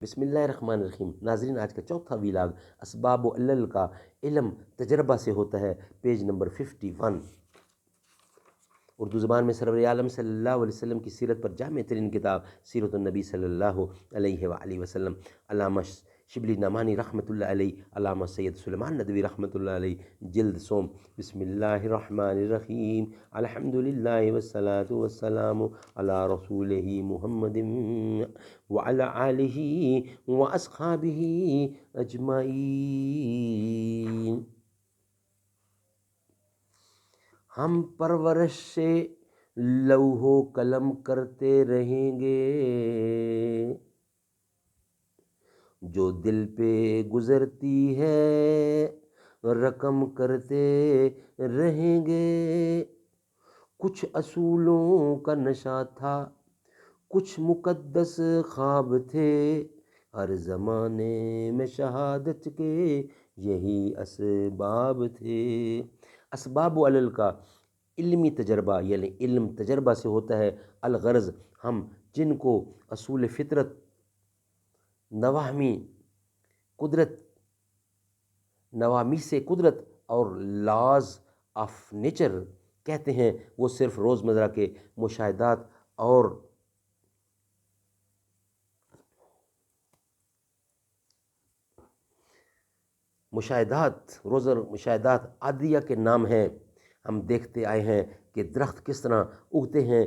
بسم اللہ الرحمن الرحیم۔ ناظرین، آج کا چوتھا ویلاگ اسباب و علل کا علم تجربہ سے ہوتا ہے، پیج نمبر 51۔ اردو زبان میں سرور عالم صلی اللہ علیہ وسلم کی سیرت پر جامع ترین کتاب سیرت النبی صلی اللہ علیہ وآلہ وسلم، علامہ شبلی نعمانی رحمۃ اللہ علیہ، علامہ سید سلیمان ندوی رحمۃ اللہ علیہ، جلد سوم۔ بسم اللہ الرحمن الرحیم، الحمد للہ والصلاة والسلام علی رسولہ محمد وعلی آلہ واصحابہ اجمعین۔ ہم پرورش سے لوح و قلم کرتے رہیں گے، جو دل پہ گزرتی ہے رقم کرتے رہیں گے۔ کچھ اصولوں کا نشہ تھا، کچھ مقدس خواب تھے، ہر زمانے میں شہادت کے یہی اسباب تھے۔ اسباب و علل کا علمی تجربہ، یعنی علم تجربہ سے ہوتا ہے۔ الغرض، ہم جن کو اصول فطرت، نوامیس قدرت اور لاز آف نیچر کہتے ہیں، وہ صرف روزمرہ کے مشاہدات عادیہ کے نام ہیں۔ ہم دیکھتے آئے ہیں کہ درخت کس طرح اگتے ہیں،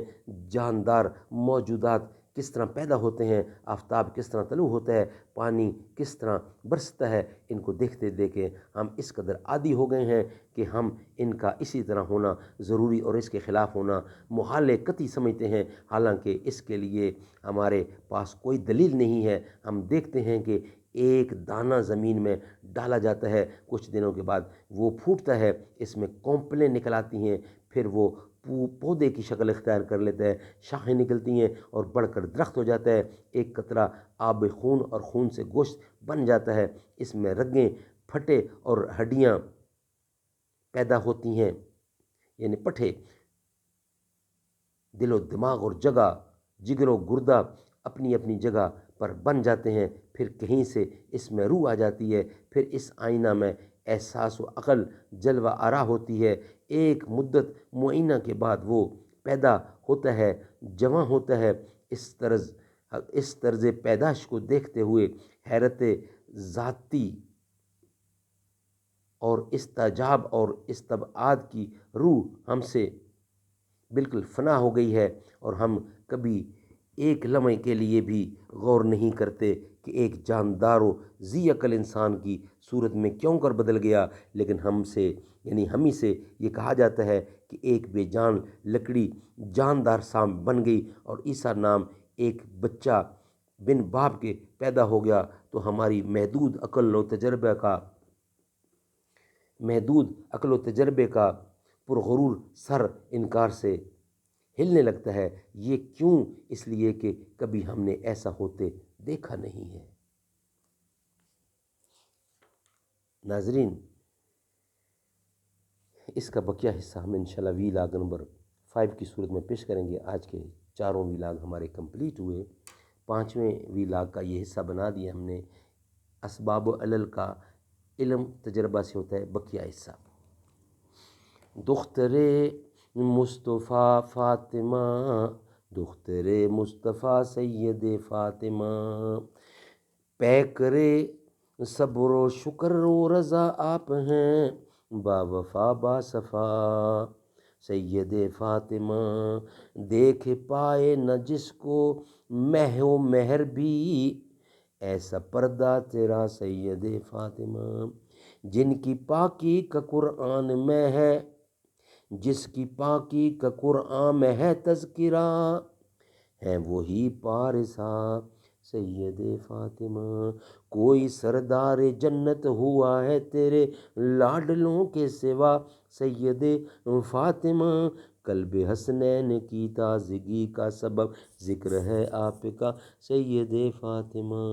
جاندار موجودات کس طرح پیدا ہوتے ہیں، آفتاب کس طرح طلوع ہوتا ہے، پانی کس طرح برستا ہے۔ ان کو دیکھتے دیکھے ہم اس قدر عادی ہو گئے ہیں کہ ہم ان کا اسی طرح ہونا ضروری اور اس کے خلاف ہونا محال قطعی سمجھتے ہیں، حالانکہ اس کے لیے ہمارے پاس کوئی دلیل نہیں ہے۔ ہم دیکھتے ہیں کہ ایک دانہ زمین میں ڈالا جاتا ہے، کچھ دنوں کے بعد وہ پھوٹتا ہے، اس میں کونپلیں نکل آتی ہیں، پھر وہ پودے کی شکل اختیار کر لیتا ہے، شاخیں نکلتی ہیں اور بڑھ کر درخت ہو جاتا ہے۔ ایک قطرہ آب خون اور خون سے گوشت بن جاتا ہے، اس میں رگیں، پھٹے اور ہڈیاں پیدا ہوتی ہیں، یعنی پٹھے۔ دل و دماغ اور جگر و گردہ اپنی اپنی جگہ پر بن جاتے ہیں، پھر کہیں سے اس میں روح آ جاتی ہے، پھر اس آئینہ میں احساس و عقل جلوہ آرا ہوتی ہے۔ ایک مدت معینہ کے بعد وہ پیدا ہوتا ہے، جواں ہوتا ہے۔ اس طرز پیدائش کو دیکھتے ہوئے حیرت ذاتی اور استعجاب اور استبعاد کی روح ہم سے بالکل فنا ہو گئی ہے، اور ہم کبھی ایک لمحے کے لیے بھی غور نہیں کرتے کہ ایک جاندار و ذی عقل انسان کی صورت میں کیوں کر بدل گیا۔ لیکن ہم ہی سے یہ کہا جاتا ہے کہ ایک بے جان لکڑی جاندار سام بن گئی، اور عیسیٰ نام ایک بچہ بن باپ کے پیدا ہو گیا، تو ہماری محدود عقل و تجربے کا پرغرور سر انکار سے ہلنے لگتا ہے۔ یہ کیوں؟ اس لیے کہ کبھی ہم نے ایسا ہوتے دیکھا نہیں ہے۔ ناظرین، اس کا بقیہ حصہ ہم انشاءاللہ ویلاگ نمبر 5 کی صورت میں پیش کریں گے۔ آج کے 4 ویلاگ ہمارے کمپلیٹ ہوئے، 5ویں ویلاگ کا یہ حصہ بنا دیا ہم نے۔ اسباب و علل کا علم تجربہ سے ہوتا ہے، بقیہ حصہ۔ دختر مصطفیٰ فاطمہ، دختر مصطفیٰ سید فاطمہ، پیکرے صبر و شکر و رضا آپ ہیں، با وفا با صفا سید فاطمہ۔ دیکھ پائے نہ جس کو مہ و مہر بھی، ایسا پردہ تیرا سید فاطمہ۔ جن کی پاکی کا قرآن میں ہے، جس کی پاکی کا قرآن میں ہے تذکرہ، ہے وہی پارسا سید فاطمہ۔ کوئی سردار جنت ہوا ہے تیرے لاڈلوں کے سوا سید فاطمہ۔ قلب حسنین کی تازگی کا سبب ذکر ہے آپ کا سید فاطمہ۔